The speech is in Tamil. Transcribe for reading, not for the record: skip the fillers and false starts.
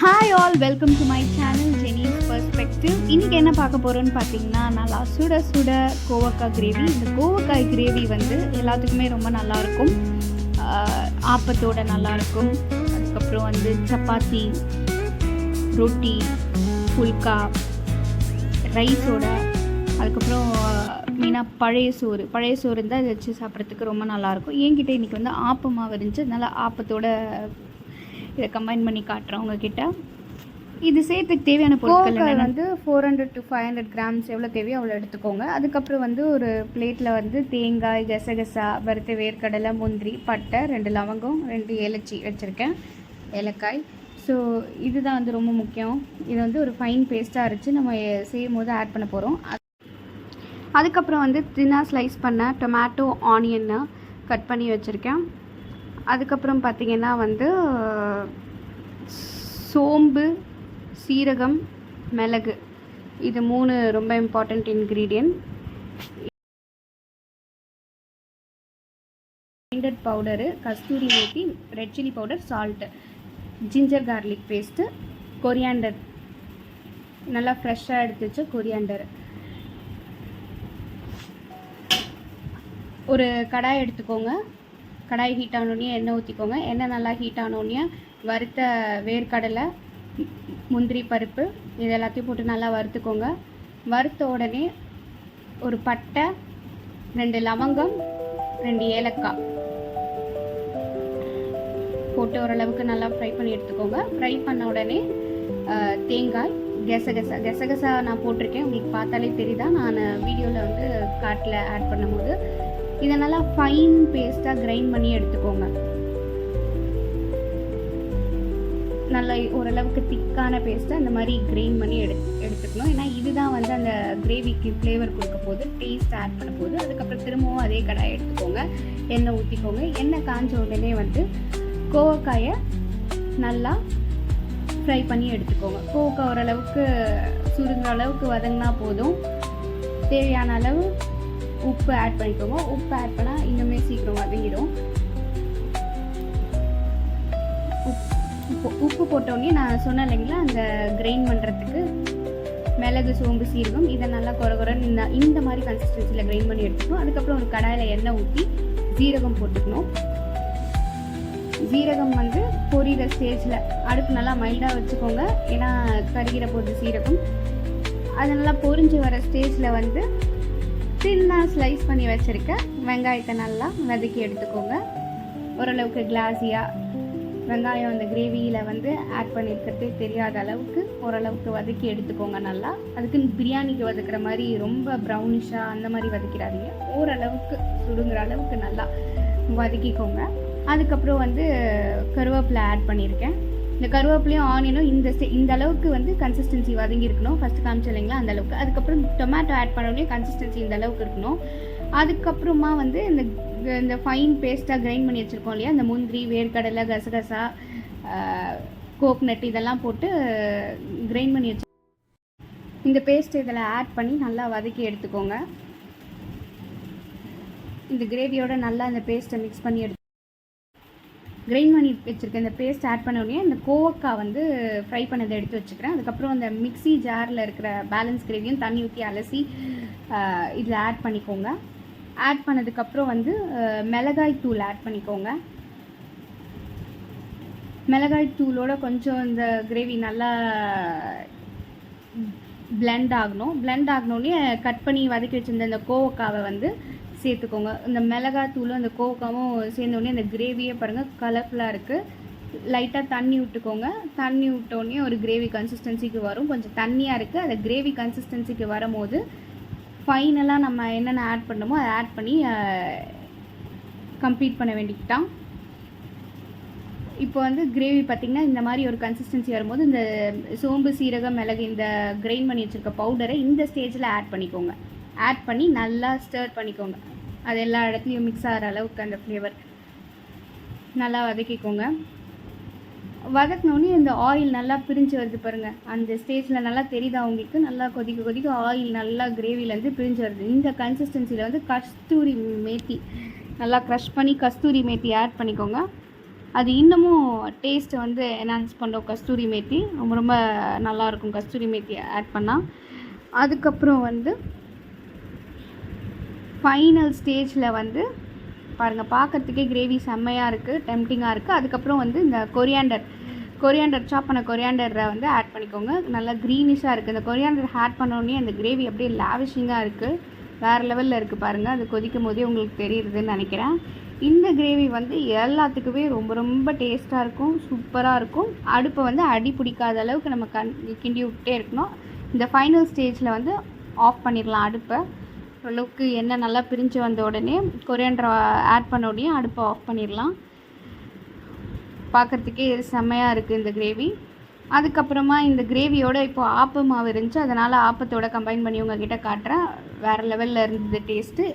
Hi all, welcome to my channel Jenny's perspective. இன்றைக்கி என்ன பார்க்க போகிறோன்னு பார்த்தீங்கன்னா, நல்லா சுட சுட கோவக்காய் கிரேவி. இந்த கோவக்காய் கிரேவி வந்து எல்லாத்துக்குமே ரொம்ப நல்லாயிருக்கும். ஆப்பத்தோட நல்லாயிருக்கும். அதுக்கப்புறம் வந்து சப்பாத்தி, ரொட்டி, புல்கா, ரைஸோட, அதுக்கப்புறம் மெயினாக பழைய சோறு இருந்தால் இதை வச்சு சாப்பிட்றதுக்கு ரொம்ப நல்லாயிருக்கும். என்கிட்ட இன்றைக்கி வந்து ஆப்பமாக இருந்துச்சு. நல்லா ஆப்பத்தோட இதை கம்பைன் பண்ணி காட்டுறேன் உங்ககிட்ட. இது சேர்த்துக்கு தேவையான பொருட்கள் வந்து 400 to 500 கிராம்ஸ் எவ்வளோ தேவையோ அவ்வளோ எடுத்துக்கோங்க. அதுக்கப்புறம் வந்து ஒரு பிளேட்டில் வந்து தேங்காய், கசகசா, வறுத்த வேர்க்கடலை, முந்திரி, பட்டை, 2 லவங்கம், 2 ஏலச்சி வச்சுருக்கேன், ஏலக்காய். ஸோ இதுதான் வந்து ரொம்ப முக்கியம். இது வந்து ஒரு ஃபைன் பேஸ்ட்டாக அரைச்சி நம்ம செய்யும் போது ஆட் பண்ண போகிறோம். அதுக்கப்புறம் வந்து தின்னாக ஸ்லைஸ் பண்ண டொமேட்டோ, ஆனியனை கட் பண்ணி வச்சுருக்கேன். அதுக்கப்புறம் பார்த்திங்கன்னா வந்து சோம்பு, சீரகம், மிளகு, இது 3 ரொம்ப important ingredient. Grinded powder, kasturi methi, red chilli powder, salt, ginger garlic paste, coriander, நல்லா ஃப்ரெஷ்ஷாக எடுத்து வச்ச கொரியாண்டர். ஒரு கடாய் எடுத்துக்கோங்க. கடாய் ஹீட் ஆனோடனே எண்ணெய் ஊற்றிக்கோங்க. எண்ணெய் நல்லா ஹீட் ஆனோடனே வறுத்த வேர்க்கடலை, முந்திரி பருப்பு, இது எல்லாத்தையும் போட்டு நல்லா வறுத்துக்கோங்க. வறுத்த உடனே ஒரு பட்டை, 2 லவங்கம், 2 ஏலக்காய் போட்டு ஓரளவுக்கு நல்லா ஃப்ரை பண்ணி எடுத்துக்கோங்க. ஃப்ரை பண்ண உடனே தேங்காய், கசகசா நான் போட்டிருக்கேன். உங்களுக்கு பார்த்தாலே தெரியுதா, நான் வீடியோவில் வந்து காட்டில் ஆட் பண்ணும்போது. இதை நல்லா ஃபைன் பேஸ்ட்டாக கிரைண்ட் பண்ணி எடுத்துக்கோங்க. நல்லா ஓரளவுக்கு திக்கான பேஸ்ட்டாக இந்த மாதிரி கிரைண்ட் பண்ணி எடுத்துக்கணும். ஏன்னா இதுதான் வந்து அந்த கிரேவிக்கு ஃப்ளேவர் கொடுக்க போது, டேஸ்ட் ஆட் பண்ண போது. அதுக்கப்புறம் திரும்பவும் அதே கடாயை எடுத்துக்கோங்க, எண்ணெய் ஊற்றிக்கோங்க. எண்ணெய் காஞ்ச உடனே வந்து கோவக்காயை நல்லா ஃப்ரை பண்ணி எடுத்துக்கோங்க. கோவக்காய் ஓரளவுக்கு சுருங்குற அளவுக்கு வதங்கினா போதும். தேவையான அளவு உப்பு ஆட் பண்ணிக்கோங்க. உப்பு ஆட் பண்ணால் இன்னுமே சீக்கிரம் வதங்கிடும். உப்பு போட்டோடனே நான் சொன்னேன் இல்லைங்களா, அந்த கிரைண்ட் பண்ணுறதுக்கு மிளகு, சோம்பு, சீரகம், இதை நல்லா குறன்னு இந்த மாதிரி கன்சிஸ்டன்சியில் கிரைண்ட் பண்ணி எடுத்துக்கணும். அதுக்கப்புறம் ஒரு கடாயில் எண்ணெய் ஊற்றி ஜீரகம் போட்டுக்கணும். ஜீரகம் வந்து பொரியிற ஸ்டேஜில் அடுப்பு நல்லா மைல்டாக வச்சுக்கோங்க, ஏன்னா கருகிற போது சீரகம். அது நல்லா பொரிஞ்சு வர ஸ்டேஜில் வந்து தின்னாக ஸ்லைஸ் பண்ணி வச்சுருக்க வெங்காயத்தை நல்லா வதக்கி எடுத்துக்கோங்க. ஓரளவுக்கு கிளாஸியாக வெங்காயம் அந்த கிரேவியில் வந்து ஆட் பண்ணியிருக்கிறதே தெரியாத அளவுக்கு ஓரளவுக்கு வதக்கி எடுத்துக்கோங்க நல்லா. அதுக்கு பிரியாணிக்கு வதக்கிற மாதிரி ரொம்ப ப்ரௌனிஷாக அந்த மாதிரி வதக்கிடாதீங்க. ஓரளவுக்கு சுடுங்கிற அளவுக்கு நல்லா வதக்கிக்கோங்க. அதுக்கப்புறம் வந்து கருவேப்பிலை ஆட் பண்ணியிருக்கேன். இந்த கருவேப்பிலையும் ஆனியனும் இந்த அளவுக்கு வந்து கன்சிஸ்டன்சி வதங்கியிருக்கணும். ஃபஸ்ட்டு காமிச்சு இல்லைங்களா, அந்த அளவுக்கு. அதுக்கப்புறம் டொமேட்டோ ஆட் பண்ணோடனே கன்சிஸ்டன்சி இந்த அளவுக்கு இருக்கணும். அதுக்கப்புறமா வந்து இந்த ஃபைன் பேஸ்ட்டாக கிரைண்ட் பண்ணி வச்சுருக்கோம் இல்லையா, இந்த முந்திரி, வேர்க்கடலை, கசகசா, கோக்னட், இதெல்லாம் போட்டு கிரைண்ட் பண்ணி வச்சு இந்த பேஸ்ட் இதில் ஆட் பண்ணி நல்லா வதக்கி எடுத்துக்கோங்க. இந்த கிரேவியோட நல்லா இந்த பேஸ்ட்டை மிக்ஸ் பண்ணி கிரைண்ட் பண்ணி வச்சுருக்கேன். இந்த பேஸ்ட் ஆட் பண்ண உடனே இந்த கோவக்காய் வந்து ஃப்ரை பண்ணதை எடுத்து வச்சுக்கிறேன். அதுக்கப்புறம் அந்த மிக்ஸி ஜாரில் இருக்கிற பேலன்ஸ் கிரேவியும் தண்ணி ஊற்றி அலசி இதில் ஆட் பண்ணிக்கோங்க. ஆட் பண்ணதுக்கப்புறம் வந்து மிளகாய் தூள் ஆட் பண்ணிக்கோங்க. மிளகாய் தூளோட கொஞ்சம் இந்த கிரேவி நல்லா பிளெண்ட் ஆகணும். பிளெண்ட் ஆகணுன்னே கட் பண்ணி வதக்கி வச்சுருந்த இந்த கோவக்காவை வந்து சேர்த்துக்கோங்க. இந்த மிளகாய் தூளும் அந்த கோவக்காவும் சேர்ந்தோடனே அந்த கிரேவியே பாருங்கள் கலர்ஃபுல்லாக இருக்குது. லைட்டாக தண்ணி விட்டுக்கோங்க. தண்ணி விட்டோடனே ஒரு கிரேவி கன்சிஸ்டன்சிக்கு வரும். கொஞ்சம் தண்ணியாக இருக்குது. அந்த கிரேவி கன்சிஸ்டன்சிக்கு வரும்போது ஃபைனலாக நம்ம என்னென்ன ஆட் பண்ணணுமோ அதை ஆட் பண்ணி கம்ப்ளீட் பண்ண வேண்டிக்கிட்டான். இப்போ வந்து கிரேவி பார்த்திங்கன்னா இந்த மாதிரி ஒரு கன்சிஸ்டன்சி வரும்போது இந்த சோம்பு, சீரகம், மிளகு, இந்த கிரைண்ட் பண்ணி வச்சுருக்க பவுடரை இந்த ஸ்டேஜில் ஆட் பண்ணிக்கோங்க. ஆட் பண்ணி நல்லா ஸ்டர் பண்ணிக்கோங்க. அது எல்லா இடத்துலையும் மிக்ஸ் ஆகிற அளவுக்கு அந்த ஃப்ளேவர் நல்லா வதக்கிக்கோங்க. வதக்கினோடனே இந்த ஆயில் நல்லா பிரிஞ்சு வருது பாருங்கள். அந்த ஸ்டேஜில் நல்லா தெரியுதா உங்களுக்கு, நல்லா கொதிக்க ஆயில் நல்லா கிரேவிலேருந்து பிரிஞ்சு வருது. இந்த கன்சிஸ்டன்சியில் வந்து கஸ்தூரி மேத்தி நல்லா க்ரஷ் பண்ணி கஸ்தூரி மேத்தி ஆட் பண்ணிக்கோங்க. அது இன்னமும் டேஸ்ட்டை வந்து என்ஹான்ஸ் பண்ணுறோம். கஸ்தூரி மேத்தி ரொம்ப ரொம்ப நல்லாயிருக்கும் கஸ்தூரி மேத்தி ஆட் பண்ணால். அதுக்கப்புறம் வந்து ஃபைனல் ஸ்டேஜில் வந்து பாருங்கள், பார்க்குறதுக்கே கிரேவி செம்மையாக இருக்குது, டெம்டிங்காக இருக்குது. அதுக்கப்புறம் வந்து இந்த கொரியாண்டர் சாப் பண்ண கொரியாண்டரை வந்து ஆட் பண்ணிக்கோங்க. நல்லா க்ரீனிஷாக இருக்குது. இந்த கொரியாண்டர் ஆட் பண்ணோடனே அந்த கிரேவி அப்படியே லாவிஷிங்காக இருக்குது, வேறு லெவலில் இருக்குது பாருங்கள். அது கொதிக்கும் போதே உங்களுக்கு தெரியுதுன்னு நினைக்கிறேன். இந்த கிரேவி வந்து எல்லாத்துக்குமே ரொம்ப ரொம்ப டேஸ்ட்டாக இருக்கும், சூப்பராக இருக்கும். அடுப்பை வந்து அடி பிடிக்காத அளவுக்கு நம்ம கிண்டி விட்டே இருக்கணும். இந்த ஃபைனல் ஸ்டேஜில் வந்து ஆஃப் பண்ணிடலாம் அடுப்பை. ஓரளவுக்கு எண்ணெய் நல்லா பிரிஞ்சு வந்த உடனே கொரியாண்டர் ஆட் பண்ண உடனே அடுப்பை ஆஃப் பண்ணிடலாம். பார்க்குறதுக்கே செம்மையாக இருக்குது இந்த கிரேவி. அதுக்கப்புறமா இந்த கிரேவியோட இப்போ ஆப்ப மாவு இருந்துச்சு, அதனால் ஆப்பத்தோடு கம்பைன் பண்ணி உங்ககிட்ட காட்டுறேன். வேறு லெவலில் இருந்தது டேஸ்ட்டு.